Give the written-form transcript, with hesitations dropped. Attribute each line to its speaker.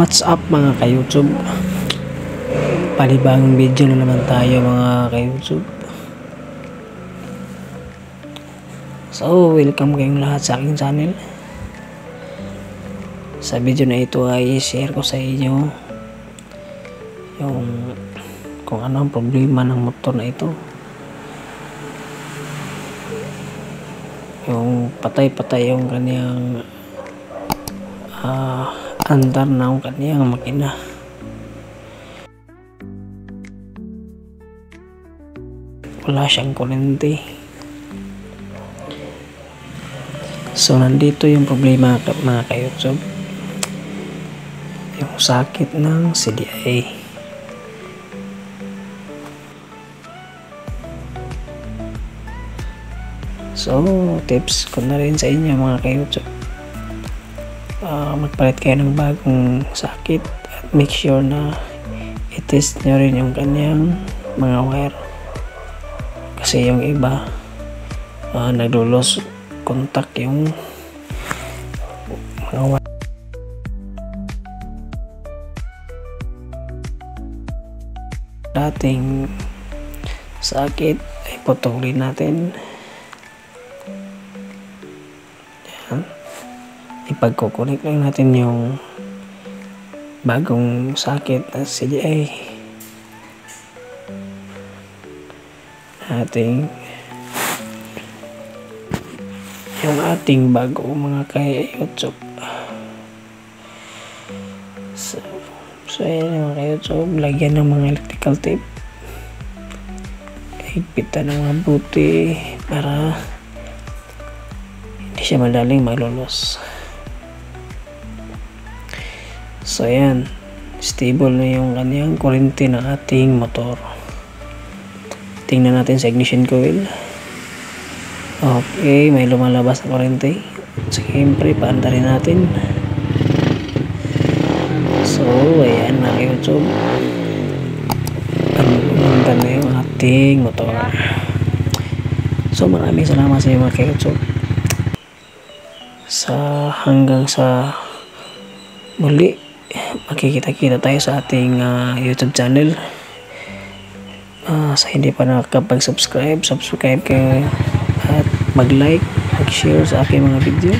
Speaker 1: What's up mga ka-YouTube? Panibagong video na naman tayo mga ka-YouTube. So, welcome kayong lahat sa aking channel. Sa video na ito ay share ko sa inyo yung kung ano ang problema ng motor na ito. Yung patay-patay yung kanyang andar ng kanyang makina. Wala siyang kuryente. So nandito yung problema mga ka-YouTube, yung sakit ng CDI. So tips ko na rin sa inyo mga ka-YouTube, magpalit kayo ng bagong sakit at make sure na i-test nyo rin yung kanyang mga wire, kasi yung iba naglulos contact yung mga wire. Dating sakit ay putulin natin. Yan. Ipagkukunik lang natin yung bagong sakit na CDI. Yung ating bago mga ka-YouTube. So yan mga ka-YouTube, lagyan ng mga electrical tape, higpitan ng mga buti para hindi siya madaling malulos. So yan, stable na yung kanyang kuryente ng ating motor. Tingnan natin sa ignition coil. Okay, may lumalabas na kuryente. Siyempre, paandarin natin. So, ayan mga ka-YouTube, ganda na yung ating motor. So, maraming salamat sa inyo mga ka-YouTube. Hanggang sa muli, makikita-kita tayo sa ating YouTube channel. Sa hindi pa nakakapag-subscribe, subscribe kayo at mag-like, mag-share sa aking mga video.